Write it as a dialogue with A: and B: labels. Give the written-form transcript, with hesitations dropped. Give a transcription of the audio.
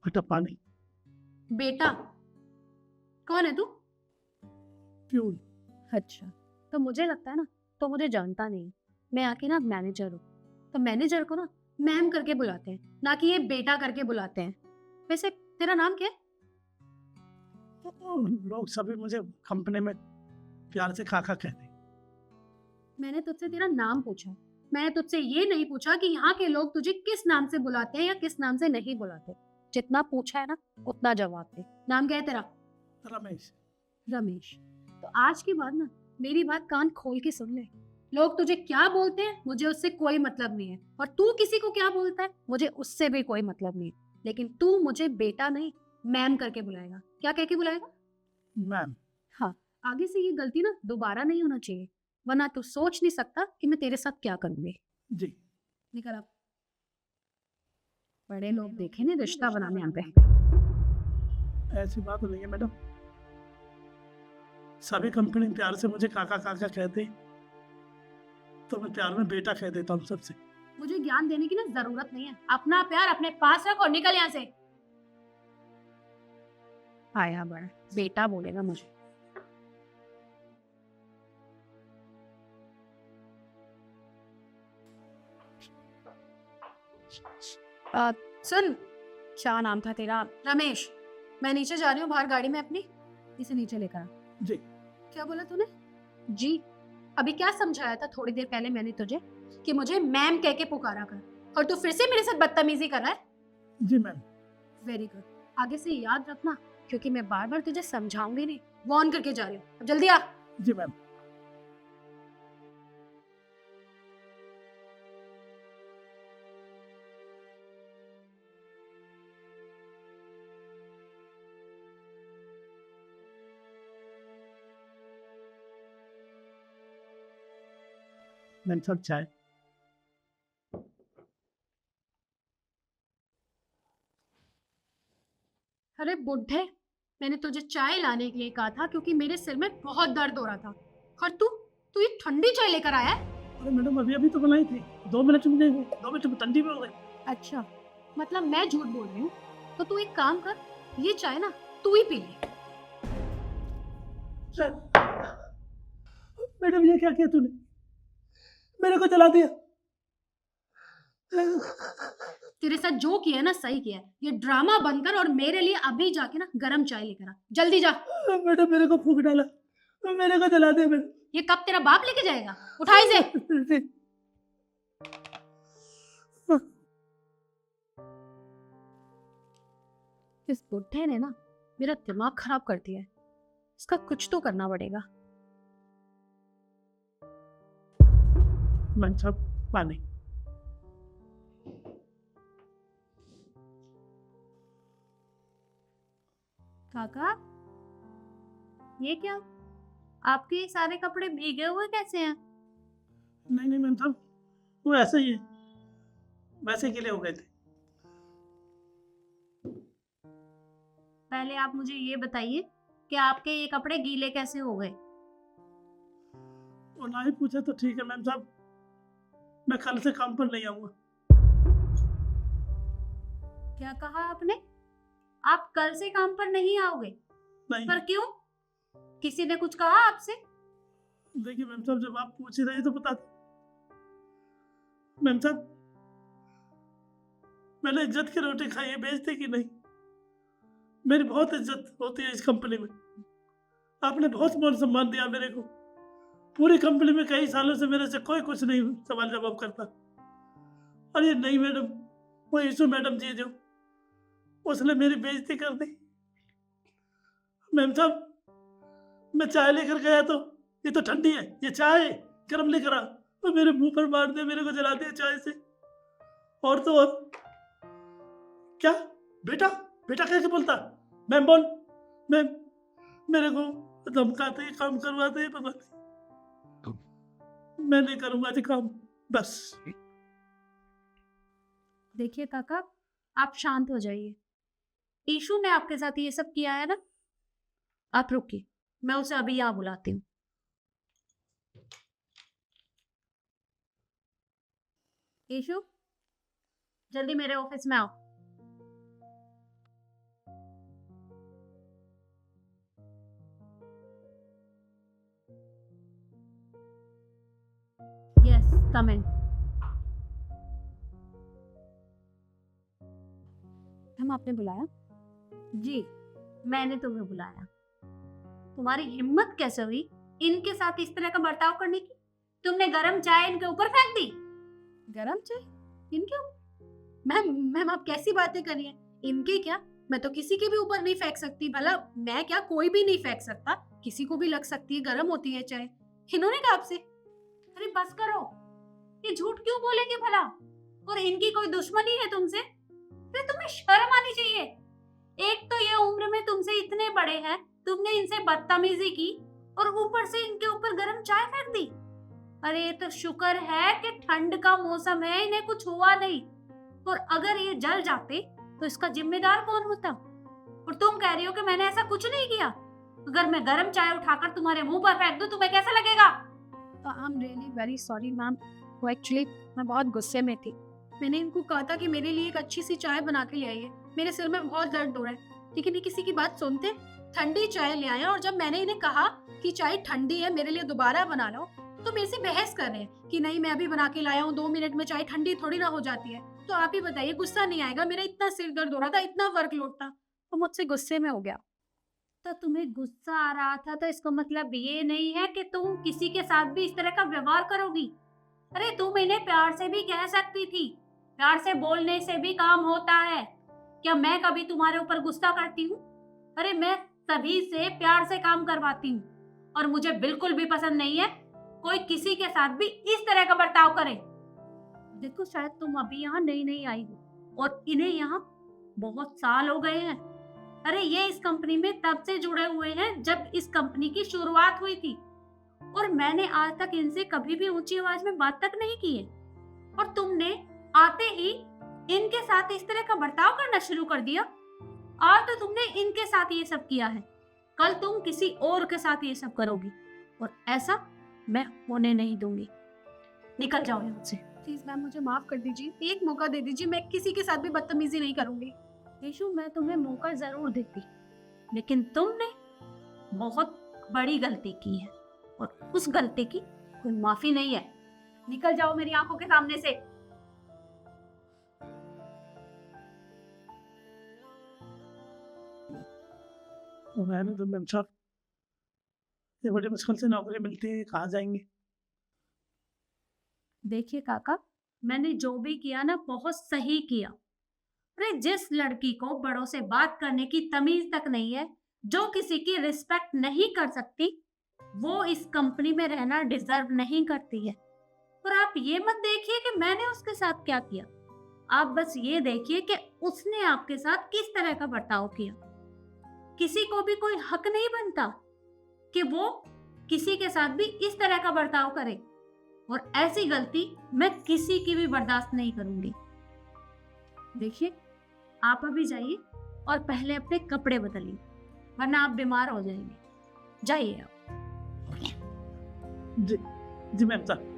A: बेटा पानी।
B: बेटा कौन है तू?
A: प्यून।
B: अच्छा, तो मुझे लगता है ना तो मुझे जानता नहीं है। मैं आके ना मैनेजर हूँ, तो मैनेजर को ना मैम करके बुलाते हैं, ना कि ये बेटा करके बुलाते हैं। वैसे तेरा नाम क्या है?
A: लोग सभी मुझे कंपनी में प्यार से काका कहते हैं।
B: मैंने तुझसे तेरा नाम पूछा, मैंने तुझसे ये नहीं पूछा कि यहाँ के लोग तुझे किस नाम से बुलाते हैं या किस नाम से नहीं बुलाते। जितना पूछा है ना उतना जवाब दे। नाम क्या है तेरा?
A: रमेश।
B: रमेश। तो आज के बाद ना मेरी बात कान खोल के सुन ले। लोग तुझे क्या बोलते हैं मुझे उससे कोई मतलब नहीं है, और तू किसी को क्या बोलता है मुझे उससे भी कोई मतलब नहीं है। लेकिन तू मुझे बेटा नहीं मैम करके बुलाएगा। क्या कह के बुलाएगा?
A: मैम।
B: हाँ, आगे से ये गलती ना दोबारा नहीं होना चाहिए, वरना तू सोच नहीं सकता कि मैं तेरे साथ क्या करूंगी।
A: जी।
B: निकल अब। बड़े लोग देखे नहीं रिश्ता बनाने यहाँ पे।
A: ऐसी बात नहीं है मैडम, सभी कंपनी प्यार से मुझे काका काका कहते हैं, तो मैं प्यार में बेटा कह देता हूँ सबसे।
B: मुझे ज्ञान देने की ना जरूरत नहीं है। अपना प्यार अपने पास रख और निकल यहाँ से। आया बड़ा बेटा बोलेगा मुझे। सुन, क्या नाम था तेरा? रमेश। मैं नीचे जा रही हूँ बाहर गाड़ी में अपनी, इसे नीचे लेकर आ।
A: जी।
B: क्या बोला तूने? जी। अभी क्या समझाया था थोड़ी देर पहले मैंने तुझे कि मुझे मैम कह के पुकारा कर, और तू फिर से मेरे साथ बदतमीजी कर रहा है।
A: जी मैम।
B: वेरी गुड, आगे से याद रखना, क्योंकि मैं बार बार तुझे समझाऊंगी नहीं, वार्न करके जा रही हूँ। अब जल्दी आ।
A: जी मैम। मैम सब चाय।
B: अरे बुढ़े, मैंने तुझे चाय लाने के लिए कहा था क्योंकि मेरे सिर में बहुत दर्द हो रहा था, और तू तू ये ठंडी चाय लेकर आया है।
A: अरे मैडम अभी अभी तो बनाई थी, 2 मिनट में 2 मिनट में ठंडी में हो गई।
B: अच्छा, मतलब मैं झूठ बोल रही हूँ? तो तू एक काम कर, ये चाय ना तू ही पी ले।
A: मैडम ये क्या किया तूने, मेरे को जला दिया।
B: तेरे साथ जो किया है ना सही किया है। ये ड्रामा बंद कर और मेरे लिए अभी जाके ना गरम चाय लेकर आ, जल्दी जा।
A: मैडम मेरे को फूंक डाला, मेरे को जला दिया मैडम।
B: ये कब तेरा बाप लेके जाएगा? उठा इसे। इस बुढ़े ने ना मेरा दिमाग खराब कर दिया है, इसका कुछ तो करना पड़ेगा।
A: मैम साहब पानी।
B: काका, ये क्या? आपके ये सारे कपड़े भीगे हुए कैसे हैं?
A: नहीं नहीं मैम साहब, वो ऐसे ही है, वैसे के लिए हो गए थे।
B: पहले आप मुझे ये बताइए कि आपके ये कपड़े गीले कैसे हो गए?
A: वो ना ही पूछे तो ठीक है मैम साहब, मैं कल से काम पर नहीं आऊंगा।
B: क्या कहा आपने? आप कल से काम पर नहीं आओगे?
A: नहीं।
B: पर क्यों? किसी ने कुछ कहा आपसे?
A: देखिए मैम साहब, जब आप पूछ ही रही तो बता दो। मैम साहब मैंने इज्जत की रोटी खाई है, बेचते की नहीं। मेरी बहुत इज्जत होती है इस कंपनी में, आपने बहुत मान सम्मान दिया मेरे को। पूरी कंपनी में कई सालों से मेरे से कोई कुछ नहीं सवाल जवाब करता। और ये नहीं मैडम, वो यीशु मैडम जी जो, उसने मेरी बेइज्जती कर दी। मैम साहब मैं चाय लेकर गया तो ये तो ठंडी है, ये चाय गर्म लेकर आ, और मेरे मुंह पर मार दिया, मेरे को जला दिया चाय से। और तो और क्या बेटा बेटा कैसे बोलता, मैम बोल, मैम मेरे को धमकाते ही काम करवाते ही, पता नहीं, मैं नहीं करूंगा जी काम, बस।
B: देखिए काका, आप शांत हो जाइए। ईशु ने आपके साथ ये सब किया है ना? आप रुकिए, मैं उसे अभी यहाँ बुलाती हूँ। ईशु, जल्दी मेरे ऑफिस में आओ। कम इन। हम आपने बुलाया? जी, मैंने तुम्हें बुलाया। तुम्हारी हिम्मत कैसे हुई इनके साथ इस तरह का बर्ताव करने की? तुमने गरम चाय इनके ऊपर फेंक दी। गरम चाय इनके ऊपर? मैम मैम आप कैसी बातें कर रही हैं? इनके क्या, मैं तो किसी के भी ऊपर नहीं फेंक सकती। भला मैं क्या, कोई भी नहीं फेंक सकता, किसी को भी लग सकती है, गर्म होती है चाय। इन्होंने कहा आपसे? अरे बस करो, ये झूठ क्यों बोलेंगे भला? और इनकी कोई दुश्मनी है तुमसे? फिर तुम्हें शर्म आनी चाहिए। एक तो ये उम्र में तुमसे इतने बड़े हैं, तुमने इनसे बदतमीजी की और ऊपर से इनके ऊपर गर्म चाय फेंक दी। अरे तो शुक्र है कि ठंड का मौसम है, इन्हें कुछ हुआ नहीं। और अगर ये जल जाते तो इसका जिम्मेदार कौन होता? और तुम कह रही हो कि मैंने ऐसा कुछ नहीं किया। अगर मैं गर्म चाय उठाकर तुम्हारे मुंह पर फेंक दूं, तुम्हें कैसा लगेगा? I am really very sorry ma'am, वो एक्चुअली मैं बहुत गुस्से में थी। मैंने इनको कहा था कि मेरे लिए एक अच्छी सी चाय बना के ले आइए, मेरे सिर में बहुत दर्द हो रहा है, लेकिन ये किसी की बात सुनते? ठंडी चाय ले आया और जब मैंने इन्हें कहा कि चाय ठंडी है, मेरे लिए दोबारा बना लो, तो मेरे से बहस कर रहे हैं कि नहीं मैं अभी बना के लाया हूँ, 2 मिनट में चाय ठंडी थोड़ी ना हो जाती है। तो आप ही बताइए, गुस्सा नहीं आएगा? मेरा इतना सिर दर्द हो रहा था, इतना वर्कलोड था, तो मुझसे गुस्से में हो गया। तो तुम्हें गुस्सा आ रहा था तो इसका मतलब ये नहीं है कि तुम किसी के साथ भी इस तरह का व्यवहार करोगी। अरे तुम इन्हें प्यार से भी कह सकती थी, प्यार से बोलने से भी काम होता है। क्या मैं कभी तुम्हारे ऊपर गुस्सा करती हूँ? अरे मैं सभी से प्यार से काम करवाती हूँ और मुझे बिल्कुल भी पसंद नहीं है कोई किसी के साथ भी इस तरह का बर्ताव करे। देखो शायद तुम अभी यहाँ नई आई हो और इन्हें यहाँ बहुत साल हो गए हैं। अरे ये इस कंपनी में तब से जुड़े हुए हैं जब इस कंपनी की शुरुआत हुई थी, और मैंने आज तक इनसे कभी भी ऊंची आवाज में बात तक नहीं की है। और तुमने आते ही इनके साथ इस तरह का बर्ताव करना शुरू कर दिया। आज तो तुमने इनके साथ ये सब किया है, कल तुम किसी और के साथ ये सब करोगी, और ऐसा मैं होने नहीं दूंगी। निकल जाओ यहाँ से। प्लीज मैम मुझे माफ कर दीजिए, एक मौका दे दीजिए, मैं किसी के साथ भी बदतमीजी नहीं करूंगी। यीशु मैं तुम्हें मौका जरूर देती, लेकिन तुमने बहुत बड़ी गलती की है और उस गलती की कोई माफी नहीं है। निकल जाओ मेरी आंखों के सामने से।
A: रहने दो मैम साहब, ये बड़ी मुश्किल से नौकरी मिलती है, कहाँ जाएंगे?
B: देखिए काका, मैंने जो भी किया ना बहुत सही किया। अरे जिस लड़की को बड़ों से बात करने की तमीज तक नहीं है, जो किसी की रिस्पेक्ट नहीं कर सकती, वो इस कंपनी में रहना डिजर्व नहीं करती है। और आप ये मत देखिए कि मैंने उसके साथ क्या किया, आप बस ये देखिए कि उसने आपके साथ किस तरह का बर्ताव किया। किसी को भी कोई हक नहीं बनता कि वो किसी के साथ भी इस तरह का बर्ताव करे, और ऐसी गलती मैं किसी की भी बर्दाश्त नहीं करूंगी। देखिए आप अभी जाइए और पहले अपने कपड़े बदलिए, वरना आप बीमार हो जाएंगे। जाइए आप।
A: जी जी मैम साहब।